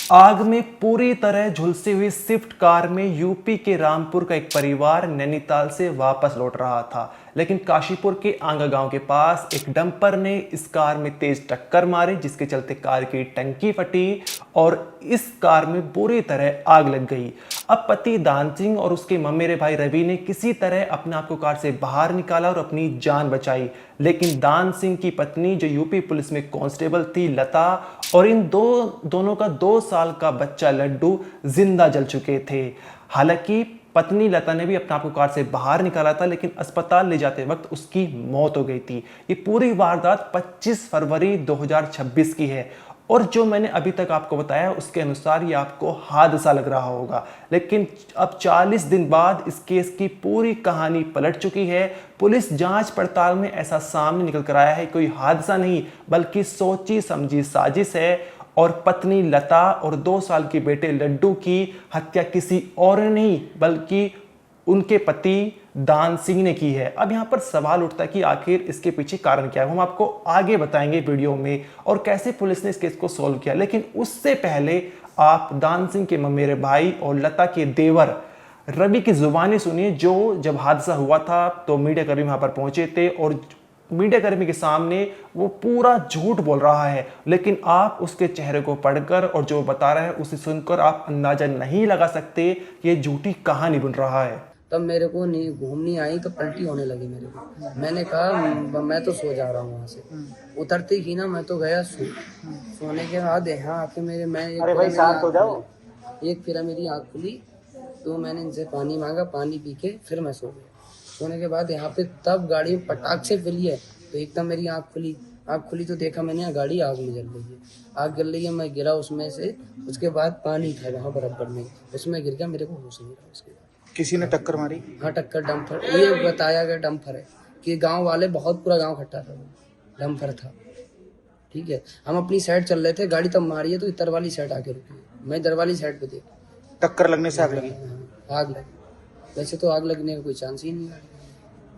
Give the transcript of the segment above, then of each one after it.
आग में पूरी तरह झुलसी हुई स्विफ्ट कार में यूपी के रामपुर का एक परिवार नैनीताल से वापस लौट रहा था, लेकिन काशीपुर के आंगा गांव के पास एक डंपर ने इस कार में तेज टक्कर मारी, जिसके चलते कार की टंकी फटी और इस कार में बुरी तरह आग लग गई। अब पति दान सिंह और उसके ममेरे भाई रवि ने किसी तरह अपने आप को कार से बाहर निकाला और अपनी जान बचाई, लेकिन दान सिंह की पत्नी जो यूपी पुलिस में कांस्टेबल थी लता, और इन दोनों का 2 साल का बच्चा लड्डू जिंदा जल चुके थे। हालांकि पत्नी लता ने भी अपने आप को कार से बाहर निकाला था, लेकिन अस्पताल ले जाते वक्त उसकी मौत हो गई थी। ये पूरी वारदात 25 फरवरी 2026 की है, और जो मैंने अभी तक आपको बताया उसके अनुसार ये आपको हादसा लग रहा होगा, लेकिन अब 40 दिन बाद इस केस की पूरी कहानी पलट चुकी है। पुलिस जांच पड़ताल में ऐसा सामने निकल कर आया है कोई हादसा नहीं बल्कि सोची समझी साजिश है, और पत्नी लता और 2 साल के बेटे लड्डू की हत्या किसी और नहीं बल्कि उनके पति दान सिंह ने की है। अब यहाँ पर सवाल उठता है कि आखिर इसके पीछे कारण क्या है। हम आपको आगे बताएंगे वीडियो में और कैसे पुलिस ने इस केस को सॉल्व किया, लेकिन उससे पहले आप दान सिंह के ममेरे भाई और लता के देवर रवि की जुबानी सुनिए, जो जब हादसा हुआ था तो मीडिया कर्मी वहां पर पहुंचे थे और मीडिया कर्मी के सामने वो पूरा झूठ बोल रहा है, लेकिन आप उसके चेहरे को पढ़कर और जो बता रहा है उसे सुनकर आप अंदाजा नहीं लगा सकते ये झूठी कहानी बन रहा है। तब मेरे को नहीं घूमनी आई तो पलटी होने लगी मेरे को। मैंने कहा मैं तो सो जा रहा हूँ वहाँ से। उतरते ही ना मैं तो गया सोने के बाद यहाँ आके एक फिर मेरी आँख खुली तो मैंने इनसे पानी मांगा, पानी पी के फिर मैं सो गया। सोने के बाद यहाँ पे तब गाड़ी पटाख से फैली है तो एकदम मेरी आँख खुली तो देखा मैंने गाड़ी आग में जल रही है। आग जल रही है, मैं गिरा उसमें से। उसके बाद पानी था वहाँ बराबर में, उसमें गिर गया, मेरे को होश नहीं रहा। उसके बाद किसी ने टक्कर मारी? हाँ टक्कर डंपर, ये बताया गया डंपर है कि गांव वाले बहुत पूरा गांव इकट्ठा था, डंपर था। ठीक है, हम अपनी साइड चल रहे थे, गाड़ी तब मारी है तो इतर वाली साइड आके रुकी, मैं इधर वाली साइड पे देखा टक्कर लगने से आग लगी? आग लगी। वैसे तो आग लगने का कोई चांस ही नहीं है।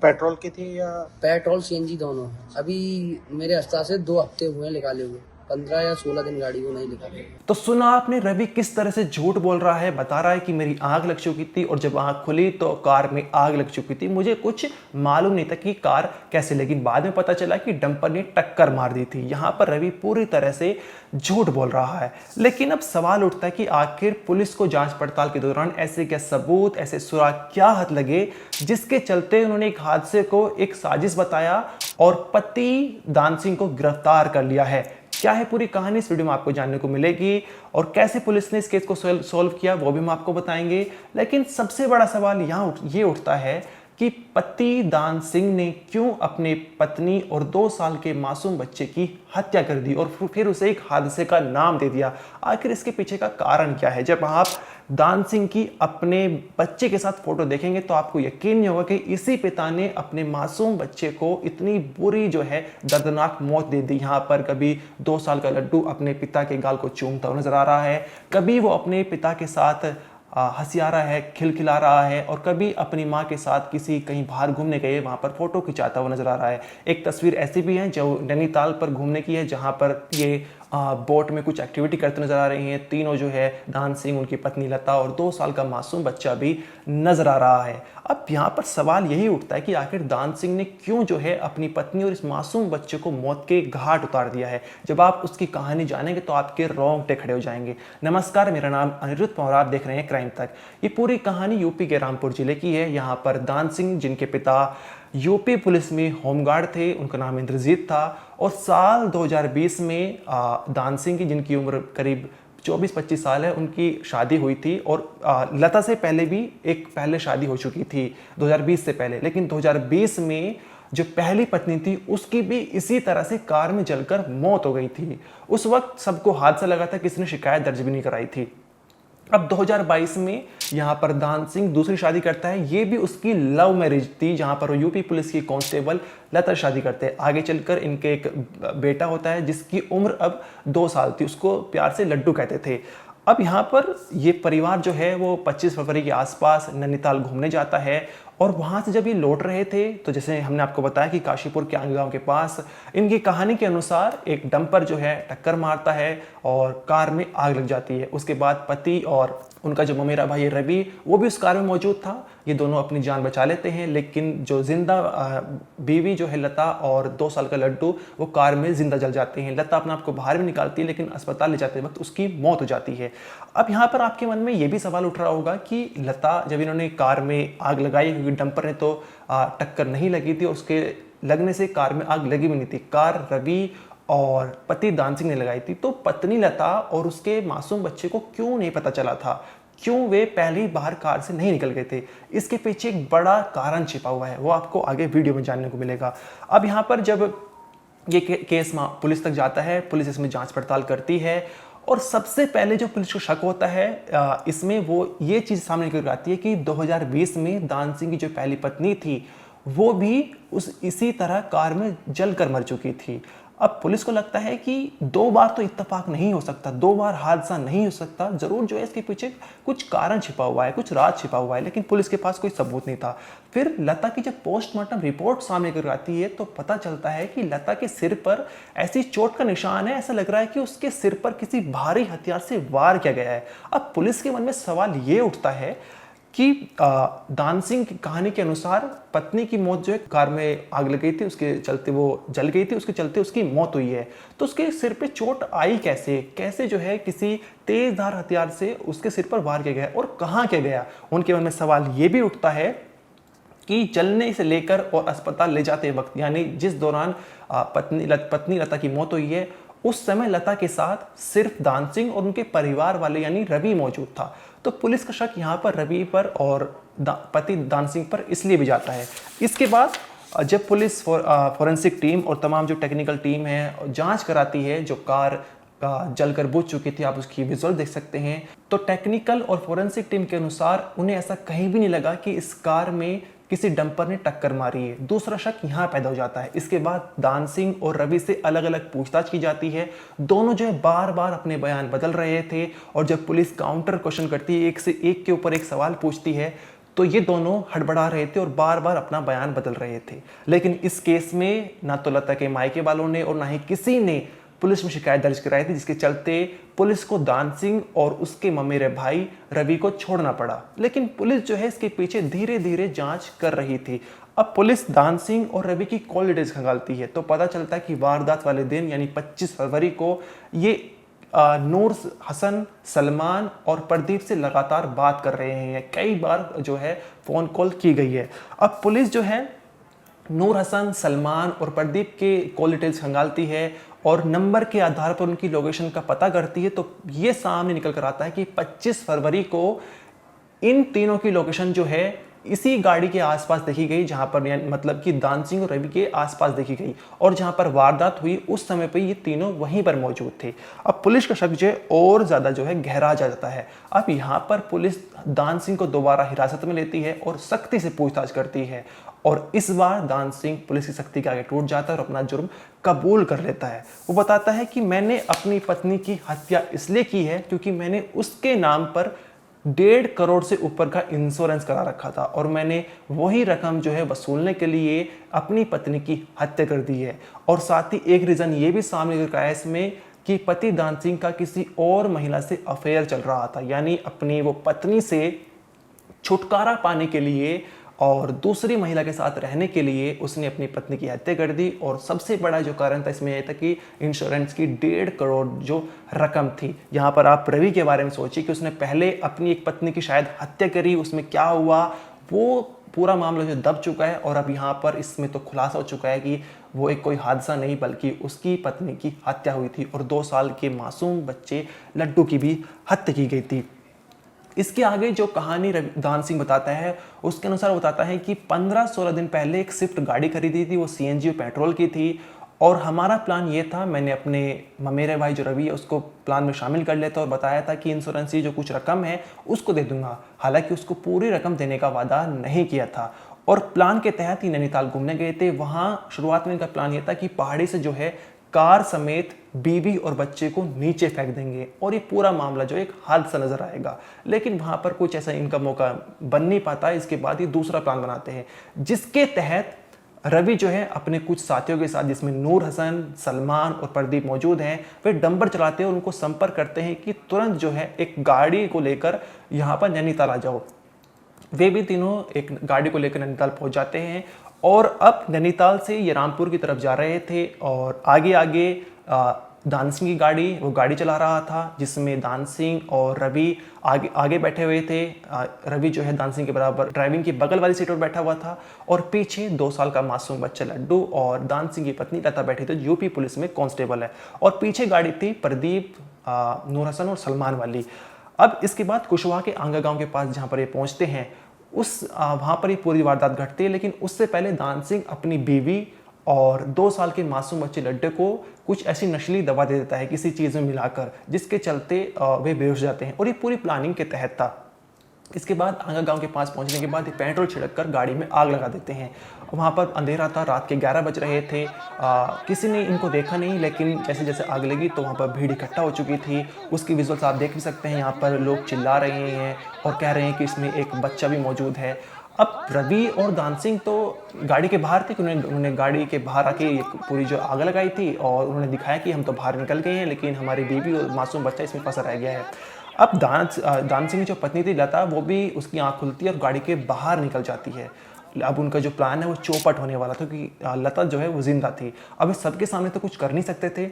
पेट्रोल की थी या? पेट्रोल सीएनजी दोनों है। अभी मेरे अस्ता से 2 हफ्ते हुए निकाले हुए, 15 या 16 दिन गाड़ी को नहीं निकाले। तो सुना आपने रवि किस तरह से झूठ बोल रहा है, बता रहा है कि मेरी आग लग चुकी थी और जब आग खुली तो कार में आग लग चुकी थी। मुझे कुछ मालूम नहीं था कि कार कैसे लगी, बाद में पता चला कि डंपर ने टक्कर मार दी थी। यहाँ पर रवि पूरी तरह से झूठ बोल रहा है, लेकिन अब सवाल उठता है कि आखिर पुलिस को जांच पड़ताल के दौरान ऐसे क्या सबूत, ऐसे सुराग क्या हाथ लगे जिसके चलते उन्होंने एक हादसे को एक साजिश बताया और पति दान सिंह को गिरफ्तार कर लिया है। क्या है पूरी कहानी इस वीडियो में आपको जानने को मिलेगी, और कैसे पुलिस ने इस केस को सॉल्व किया वो भी हम आपको बताएंगे। लेकिन सबसे बड़ा सवाल यहाँ ये उठता है कि पति दान सिंह ने क्यों अपने पत्नी और 2 साल के मासूम बच्चे की हत्या कर दी और फिर उसे एक हादसे का नाम दे दिया। आखिर इसके पीछे का कारण क्या है? जब आप दान सिंह की अपने बच्चे के साथ फोटो देखेंगे तो आपको यकीन नहीं होगा कि इसी पिता ने अपने मासूम बच्चे को इतनी बुरी जो है दर्दनाक मौत दे दी। यहाँ पर कभी 2 साल का लड्डू अपने पिता के गाल को चूमता हुआ नजर आ रहा है, कभी वो अपने पिता के साथ हंसिया रहा है, खिलखिला रहा है, और कभी अपनी माँ के साथ किसी कहीं बाहर घूमने गए वहाँ पर फोटो खिंचाता हुआ नजर आ रहा है। एक तस्वीर ऐसी भी है जो नैनीताल पर घूमने की है, जहाँ पर ये बोट में कुछ एक्टिविटी करते नजर आ रही हैं। तीनों जो है दान सिंह, उनकी पत्नी लता और 2 साल का मासूम बच्चा भी नजर आ रहा है। अब यहाँ पर सवाल यही उठता है कि आखिर दान सिंह ने क्यों जो है अपनी पत्नी और इस मासूम बच्चे को मौत के घाट उतार दिया है। जब आप उसकी कहानी जानेंगे तो आपके रोंगटे खड़े हो जाएंगे। नमस्कार, मेरा नाम अनिरुद्ध और आप देख रहे हैं क्राइम तक। ये पूरी कहानी यूपी के रामपुर जिले की है। यहाँ पर दान सिंह, जिनके पिता यूपी पुलिस में होमगार्ड थे, उनका नाम इंद्रजीत था, और साल 2020 में दान सिंह की, जिनकी उम्र करीब 24-25 साल है, उनकी शादी हुई थी। और लता से पहले भी एक पहले शादी हो चुकी थी 2020 से पहले, लेकिन 2020 में जो पहली पत्नी थी उसकी भी इसी तरह से कार में जलकर मौत हो गई थी। उस वक्त सबको हादसा लगा था, किसी ने शिकायत दर्ज भी नहीं कराई थी। अब 2022 में यहाँ पर दान सिंह दूसरी शादी करता है। ये भी उसकी लव मैरिज थी, जहाँ पर यूपी पुलिस की कांस्टेबल लता शादी करते हैं। आगे चलकर इनके एक बेटा होता है जिसकी उम्र अब 2 साल थी, उसको प्यार से लड्डू कहते थे। अब यहाँ पर ये परिवार जो है वो 25 फरवरी के आसपास नैनीताल घूमने जाता है और वहाँ से जब ये लौट रहे थे तो जैसे हमने आपको बताया कि काशीपुर के आंग गांव के पास इनकी कहानी के अनुसार एक डंपर जो है टक्कर मारता है और कार में आग लग जाती है। उसके बाद पति और उनका जो ममेरा भाई है रवि, वो भी उस कार में मौजूद था। ये दोनों अपनी जान बचा लेते हैं, लेकिन जो जिंदा बीवी जो है लता और 2 साल का लड्डू, वो कार में जिंदा जल जाते हैं। लता अपने आप को बाहर भी निकालती है, लेकिन अस्पताल ले जाते वक्त उसकी मौत हो जाती है। अब यहाँ पर आपके मन में ये भी सवाल उठ रहा होगा कि लता, जब इन्होंने कार में आग लगाई, क्योंकि डंपर ने तो टक्कर नहीं लगी थी, उसके लगने से कार में आग लगी भी नहीं थी, कार रवि और पति दान सिंह ने लगाई थी, तो पत्नी लता और उसके मासूम बच्चे को क्यों नहीं पता चला था? क्यों वे पहले ही बाहर कार से नहीं निकल गए थे? इसके पीछे एक बड़ा कारण छिपा हुआ है, वो आपको आगे वीडियो में जानने को मिलेगा। अब यहाँ पर जब ये केस पुलिस तक जाता है, पुलिस इसमें जांच पड़ताल करती है और सबसे पहले जो पुलिस को शक होता है इसमें, वो ये चीज़ सामने निकल आती है कि 2020 में दान सिंह की जो पहली पत्नी थी वो भी इसी तरह कार में जलकर मर चुकी थी। अब पुलिस को लगता है कि 2 बार तो इत्तेफाक नहीं हो सकता, 2 बार हादसा नहीं हो सकता, जरूर जो है इसके पीछे कुछ कारण छिपा हुआ है, कुछ राज छिपा हुआ है, लेकिन पुलिस के पास कोई सबूत नहीं था। फिर लता की जब पोस्टमार्टम रिपोर्ट सामने कर आती है तो पता चलता है कि लता के सिर पर ऐसी चोट का निशान है, ऐसा लग रहा है कि उसके सिर पर किसी भारी हथियार से वार किया गया है। अब पुलिस के मन में सवाल ये उठता है कि दान सिंह की कहानी के अनुसार पत्नी की मौत जो है कार में आग लग गई थी, उसके चलते वो जल गई थी, उसके चलते उसकी मौत हुई है। तो उसके सिर पे चोट आई कैसे? कैसे जो है किसी तेजधार हथियार से उसके सिर पर वार किया गया और कहाँ किया गया? उनके मन में सवाल ये भी उठता है कि जलने से लेकर और अस्पताल ले जाते वक्त, यानी जिस दौरान पत्नी लता की मौत हुई है, उस समय लता के साथ सिर्फ दान सिंह और उनके परिवार वाले यानी रवि मौजूद था। तो पुलिस का शक यहाँ पर रवि पर और पति दान सिंह पर इसलिए भी जाता है। इसके बाद जब पुलिस फॉरेंसिक टीम और तमाम जो टेक्निकल टीम है जांच कराती है, जो कार जलकर बुझ चुकी थी, आप उसकी विजुअल देख सकते हैं, तो टेक्निकल और फॉरेंसिक टीम के अनुसार उन्हें ऐसा कहीं भी नहीं लगा कि इस कार में किसी डंपर ने टक्कर मारी है। दूसरा शक यहाँ पैदा हो जाता है। इसके बाद दान सिंह और रवि से अलग अलग पूछताछ की जाती है। दोनों जो है बार बार अपने बयान बदल रहे थे और जब पुलिस काउंटर क्वेश्चन करती है, एक से एक के ऊपर एक सवाल पूछती है, तो ये दोनों हड़बड़ा रहे थे और बार बार अपना बयान बदल रहे थे। लेकिन इस केस में ना तो लता के मायके वालों ने और ना ही किसी ने पुलिस में शिकायत दर्ज कराई थी, जिसके चलते पुलिस को दान सिंह और उसके ममेरे भाई रवि को छोड़ना पड़ा। लेकिन पुलिस जो है इसके पीछे धीरे धीरे जांच कर रही थी। अब पुलिस दान सिंह और रवि की कॉल डिटेल्स खंगालती है तो पता चलता है कि वारदात वाले दिन यानी 25 फरवरी को ये नूर हसन, सलमान और प्रदीप से लगातार बात कर रहे हैं। कई बार जो है फोन कॉल की गई है। अब पुलिस जो है नूर हसन, सलमान और प्रदीप के कॉल डिटेल्स खंगालती है और नंबर के आधार पर उनकी लोकेशन का पता करती है, तो ये सामने निकल कर आता है कि 25 फरवरी को इन तीनों की लोकेशन जो है इसी गाड़ी के आसपास देखी गई, जहां पर मतलब कि दान सिंह और रवि के आसपास देखी गई, और जहां पर वारदात हुई उस समय पर ये तीनों वहीं पर मौजूद थे। अब पुलिस का शक जो है और ज्यादा जो है गहरा जाता है। अब यहाँ पर पुलिस दान सिंह को दोबारा हिरासत में लेती है और सख्ती से पूछताछ करती है, और इस बार दान सिंह पुलिस की सख्ती के आगे टूट जाता है और अपना जुर्म कबूल कर लेता है। वो बताता है कि मैंने अपनी पत्नी की हत्या इसलिए की है क्योंकि मैंने उसके नाम पर 1.5 करोड़ से ऊपर का इंश्योरेंस करा रखा था और मैंने वही रकम जो है वसूलने के लिए अपनी पत्नी की हत्या कर दी है। और साथ ही एक रीजन ये भी सामने निकल आया इसमें कि पति दान सिंह का किसी और महिला से अफेयर चल रहा था, यानी अपनी वो पत्नी से छुटकारा पाने के लिए और दूसरी महिला के साथ रहने के लिए उसने अपनी पत्नी की हत्या कर दी। और सबसे बड़ा जो कारण था इसमें यह था कि इंश्योरेंस की 1.5 करोड़ जो रकम थी। यहाँ पर आप रवि के बारे में सोचिए कि उसने पहले अपनी एक पत्नी की शायद हत्या करी, उसमें क्या हुआ वो पूरा मामला जो दब चुका है, और अब यहाँ पर इसमें तो खुलासा हो चुका है कि वो एक कोई हादसा नहीं बल्कि उसकी पत्नी की हत्या हुई थी और 2 साल के मासूम बच्चे लड्डू की भी हत्या की गई थी। इसके आगे जो कहानी दान सिंह बताता है उसके अनुसार बताता है कि 15-16 दिन पहले एक स्विफ्ट गाड़ी खरीदी थी, वो सीएनजी और पेट्रोल की थी, और हमारा प्लान ये था, मैंने अपने ममेरे भाई जो रवि है उसको प्लान में शामिल कर लेता और बताया था कि इंश्योरेंस की जो कुछ रकम है उसको दे दूंगा। हालांकि उसको पूरी रकम देने का वादा नहीं किया था और प्लान के तहत ही नैनीताल घूमने गए थे। वहाँ शुरुआत में इनका प्लान ये था कि पहाड़ी से जो है कार समेत बीवी और बच्चे को नीचे फेंक देंगे और ये पूरा मामला जो एक हादसा नजर आएगा। लेकिन वहां पर कुछ ऐसा इनका मौका बन नहीं पाता। इसके बाद ये दूसरा प्लान बनाते हैं जिसके तहत रवि जो है अपने कुछ साथियों के साथ, जिसमें नूर हसन, सलमान और प्रदीप मौजूद हैं, वे डंपर चलाते हैं और उनको संपर्क करते हैं कि तुरंत जो है एक गाड़ी को लेकर यहाँ पर नैनीताल आ जाओ। वे भी तीनों एक गाड़ी को लेकर नैनीताल पहुंच जाते हैं और अब नैनीताल से ये रामपुर की तरफ जा रहे थे और आगे आगे दान सिंह की गाड़ी, वो गाड़ी चला रहा था जिसमें दान सिंह और रवि आगे आगे बैठे हुए थे। रवि जो है दान सिंह के बराबर ड्राइविंग की बगल वाली सीट पर बैठा हुआ था और पीछे 2 साल का मासूम बच्चा लड्डू और दान सिंह की पत्नी लता बैठी थी, यूपी पुलिस में कांस्टेबल है। और पीछे गाड़ी थी प्रदीप, नूर हसन और सलमान वाली। अब इसके बाद कुशवाहा के आंगा गांव के पास जहां पर ये पहुंचते हैं वहां पर ही पूरी वारदात घटती है। लेकिन उससे पहले दान सिंह अपनी बीवी और 2 साल के मासूम बच्चे लड्डे को कुछ ऐसी नशीली दवा दे देता है किसी चीज़ में मिलाकर, जिसके चलते वे बेहोश जाते हैं और ये पूरी प्लानिंग के तहत था। इसके बाद आंगा गांव के पास पहुंचने के बाद ये पेट्रोल छिड़क कर गाड़ी में आग लगा देते हैं। वहाँ पर अंधेरा था, रात के 11 बज रहे थे। किसी ने इनको देखा नहीं, लेकिन जैसे जैसे आग लगी तो वहाँ पर भीड़ इकट्ठा हो चुकी थी। उसकी विजुअल्स आप देख भी सकते हैं। यहाँ पर लोग चिल्ला रहे हैं और कह रहे हैं कि इसमें एक बच्चा भी मौजूद है। अब रवि और दान सिंह तो गाड़ी के बाहर थे कि उन्होंने गाड़ी के बाहर आके पूरी जो आग लगाई थी और उन्होंने दिखाया कि हम तो बाहर निकल गए हैं, लेकिन हमारी बीवी और मासूम बच्चा इसमें फंसा रह गया है। अब दान सिंह की जो पत्नी थी लता, वो भी उसकी आंख खुलती है और गाड़ी के बाहर निकल जाती है। अब उनका जो प्लान है वो चौपट होने वाला था क्योंकि लता जो है वो जिंदा थी। अब इस सबके सामने तो कुछ कर नहीं सकते थे।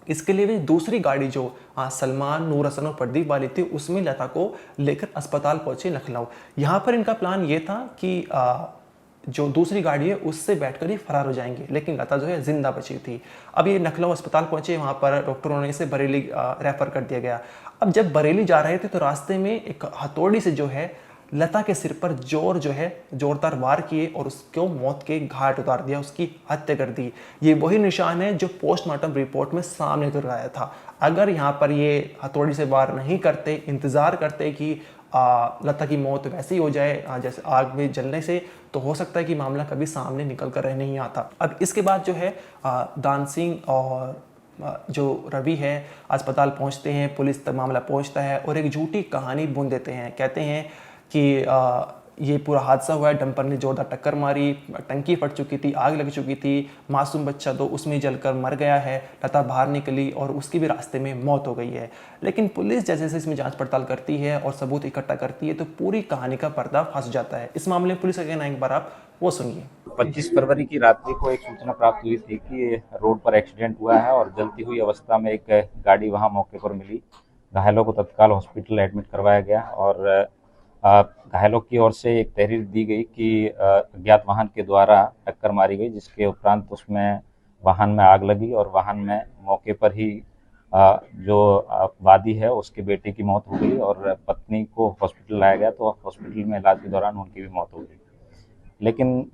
इसके लिए भी दूसरी गाड़ी जो सलमान, नूर हसन और प्रदीप वाली थी, उसमें लता को लेकर अस्पताल पहुंचे लखनऊ। यहाँ पर इनका प्लान ये था कि जो दूसरी गाड़ी है उससे बैठकर ही फरार हो जाएंगे, लेकिन लता जो है जिंदा बची थी। अब ये लखनऊ अस्पताल पहुंचे, वहाँ पर डॉक्टरों ने इसे बरेली रेफर कर दिया गया। अब जब बरेली जा रहे थे तो रास्ते में एक हथौड़ी से जो है लता के सिर पर जोरदार वार किए और उसको मौत के घाट उतार दिया, उसकी हत्या कर दी। ये वही निशान है जो पोस्टमार्टम रिपोर्ट में सामने निकल आया था। अगर यहाँ पर ये हथौड़ी से वार नहीं करते, इंतजार करते कि लता की मौत वैसे ही हो जाए जैसे आग में जलने से, तो हो सकता है कि मामला कभी सामने निकल कर नहीं आता। अब इसके बाद जो है दान सिंह और जो रवि है अस्पताल पहुंचते हैं, पुलिस तक मामला पहुंचता है और एक झूठी कहानी बुन देते हैं। कहते हैं कि ये पूरा हादसा हुआ है, डंपर ने जोरदार टक्कर मारी, टंकी फट चुकी थी, आग लग चुकी थी, मासूम बच्चा तो उसमें जलकर मर गया है, लता बाहर निकली और उसकी भी रास्ते में मौत हो गई है। लेकिन पुलिस जैसे जैसे इसमें जांच पड़ताल करती है और सबूत इकट्ठा करती है तो पूरी कहानी का पर्दा फंस जाता है। इस मामले में पुलिस का कहना है, एक बार आप वो सुनिए। 25 फरवरी की रात्रि को एक सूचना प्राप्त हुई थी कि रोड पर एक्सीडेंट हुआ है और जलती हुई अवस्था में एक गाड़ी वहां मौके पर मिली। घायलों को तत्काल हॉस्पिटल एडमिट करवाया गया और घायलों की ओर से एक तहरीर दी गई कि अज्ञात वाहन के द्वारा टक्कर मारी गई, जिसके उपरांत उसमें वाहन में आग लगी और वाहन में मौके पर ही जो वादी है उसके बेटे की मौत हो गई और पत्नी को हॉस्पिटल लाया गया तो हॉस्पिटल में इलाज के दौरान उनकी भी मौत हो गई। लेकिन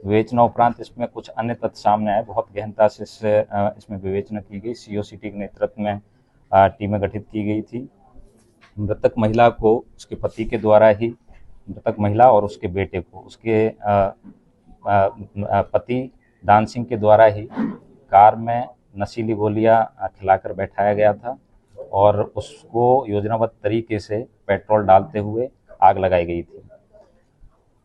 विवेचना उपरांत इसमें कुछ अन्य तथ्य सामने आए। बहुत गहनता से इसमें विवेचना की गई। सीओसीटी के नेतृत्व में टीमें गठित की गई थी। मृतक महिला को उसके पति के द्वारा ही, मृतक महिला और उसके बेटे को उसके पति दान सिंह के द्वारा ही कार में नशीली गोलियां खिलाकर बैठाया गया था और उसको योजनाबद्ध तरीके से पेट्रोल डालते हुए आग लगाई गई थी।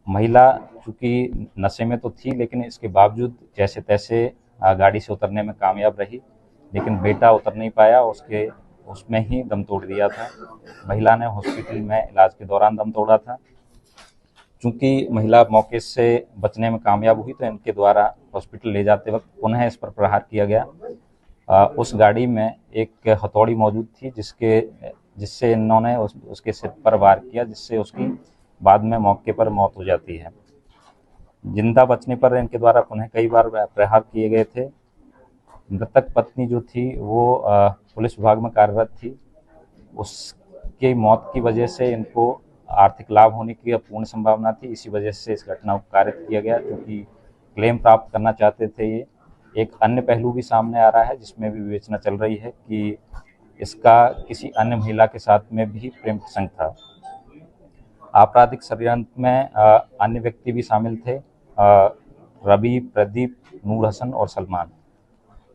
महिला चूंकि नशे में तो थी, लेकिन इसके बावजूद जैसे तैसे गाड़ी से उतरने में कामयाब रही, लेकिन बेटा उतर नहीं पाया, उसमें ही दम तोड़ दिया था। महिला ने हॉस्पिटल में इलाज के दौरान दम तोड़ा था। चूंकि महिला मौके से बचने में कामयाब हुई तो इनके द्वारा हॉस्पिटल ले जाते वक्त पुनः इस पर प्रहार किया गया। उस गाड़ी में एक हथौड़ी मौजूद थी जिससे इन्होंने उसके सिर पर वार किया, जिससे उसकी बाद में मौके पर मौत हो जाती है। जिंदा बचने पर इनके द्वारा पुनः कई बार प्रहार किए गए थे। मृतक पत्नी जो थी वो पुलिस विभाग में कार्यरत थी। उसकी मौत की वजह से इनको आर्थिक लाभ होने की पूर्ण संभावना थी। इसी वजह से इस घटना को कारित किया गया, क्योंकि क्लेम प्राप्त करना चाहते थे ये। एक अन्य पहलू भी सामने आ रहा है जिसमें भी विवेचना चल रही है कि इसका किसी अन्य महिला के साथ में भी प्रेम प्रसंग था। आपराधिक षड्यंत्र में अन्य व्यक्ति भी शामिल थे, रवि, प्रदीप, नूर हसन और सलमान।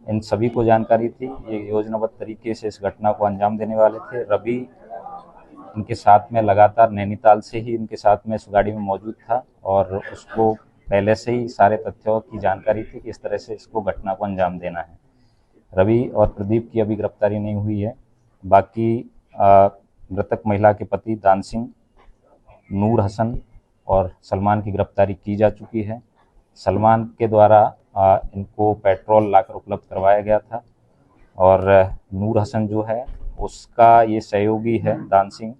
इन सभी को जानकारी थी। ये योजनाबद्ध तरीके से इस घटना को अंजाम देने वाले थे। रवि इनके साथ में लगातार नैनीताल से ही इनके साथ में इस गाड़ी में मौजूद था और उसको पहले से ही सारे तथ्यों की जानकारी थी कि इस तरह से इसको घटना को अंजाम देना है। रवि और प्रदीप की अभी गिरफ्तारी नहीं हुई है। बाकी मृतक महिला के पति दान सिंह, नूर हसन और सलमान की गिरफ्तारी की जा चुकी है। सलमान के द्वारा इनको पेट्रोल लाकर उपलब्ध करवाया गया था और नूर हसन जो है उसका ये सहयोगी है दान सिंह।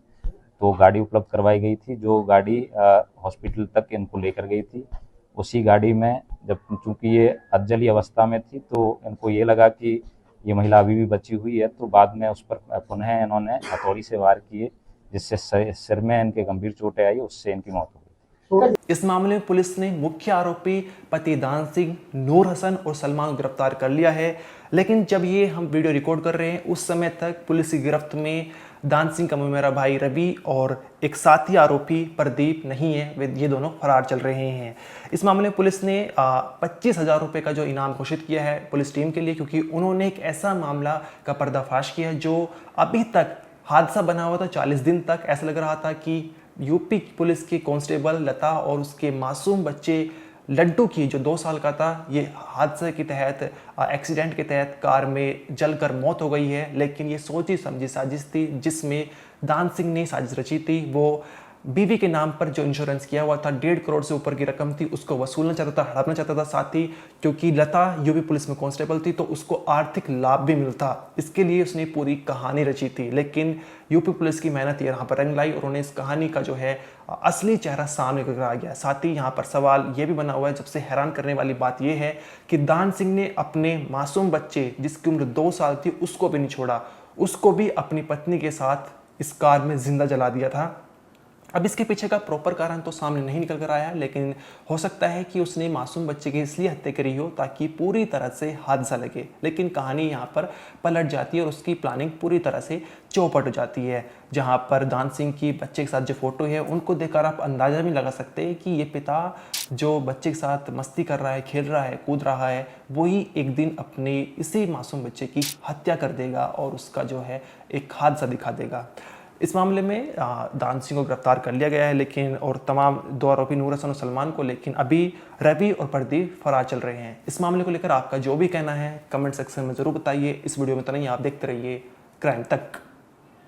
तो गाड़ी उपलब्ध करवाई गई थी, जो गाड़ी हॉस्पिटल तक इनको लेकर गई थी। उसी गाड़ी में जब चूंकि ये अधजली अवस्था में थी तो इनको ये लगा कि ये महिला अभी भी बची हुई है, तो बाद में उस पर पुनः इन्होंने हथौड़ी से वार किए, जिससे सिर में इनके गंभीर चोटें आई, उससे इनकी मौत हो गई। इस मामले में पुलिस ने मुख्य आरोपी पति दान सिंह, नूर हसन और सलमान को गिरफ्तार कर लिया है। लेकिन जब ये हम वीडियो रिकॉर्ड कर रहे हैं उस समय तक पुलिस की गिरफ्त में दान सिंह का मेरा भाई रवि और एक साथी आरोपी प्रदीप नहीं है, वे ये दोनों फरार चल रहे हैं। इस मामले में पुलिस ने 25,000 रुपये का जो इनाम घोषित किया है पुलिस टीम के लिए, क्योंकि उन्होंने एक ऐसा मामला का पर्दाफाश किया है जो अभी तक हादसा बना हुआ था। 40 दिन तक ऐसा लग रहा था कि यूपी पुलिस की कांस्टेबल लता और उसके मासूम बच्चे लड्डू की जो 2 साल का था, ये हादसे के तहत एक्सीडेंट के तहत कार में जलकर मौत हो गई है। लेकिन ये सोची समझी साजिश थी जिसमें दान सिंह ने साजिश रची थी। वो बीवी के नाम पर जो इंश्योरेंस किया हुआ था 1.5 करोड़ से ऊपर की रकम थी, उसको वसूलना चाहता था, हड़पना चाहता था। साथ ही क्योंकि लता यूपी पुलिस में कांस्टेबल थी तो उसको आर्थिक लाभ भी मिलता, इसके लिए उसने पूरी कहानी रची थी। लेकिन यूपी पुलिस की मेहनत यहाँ पर रंग लाई और उन्हें इस कहानी का जो है असली चेहरा सामने कर आ गया। साथ ही यहाँ पर सवाल ये भी बना हुआ है, सबसे हैरान करने वाली बात यह है कि दान सिंह ने अपने मासूम बच्चे जिसकी उम्र 2 साल थी उसको भी नहीं छोड़ा, उसको भी अपनी पत्नी के साथ इस कार में जिंदा जला दिया था। अब इसके पीछे का प्रॉपर कारण तो सामने नहीं निकल कर आया, लेकिन हो सकता है कि उसने मासूम बच्चे की इसलिए हत्या करी हो ताकि पूरी तरह से हादसा लगे। लेकिन कहानी यहाँ पर पलट जाती है और उसकी प्लानिंग पूरी तरह से चौपट हो जाती है। जहाँ पर दान सिंह की बच्चे के साथ जो फोटो है उनको देखकर आप अंदाजा भी लगा सकते हैं कि ये पिता जो बच्चे के साथ मस्ती कर रहा है, खेल रहा है, कूद रहा है, वही एक दिन अपने इसी मासूम बच्चे की हत्या कर देगा और उसका जो है एक हादसा दिखा देगा। इस मामले में दान सिंह को गिरफ्तार कर लिया गया है, लेकिन और तमाम 2 आरोपी नूर हसन और सलमान को, लेकिन अभी रवि और प्रदीप फरार चल रहे हैं। इस मामले को लेकर आपका जो भी कहना है कमेंट सेक्शन में ज़रूर बताइए। इस वीडियो में तो नहीं, आप देखते रहिए क्राइम तक।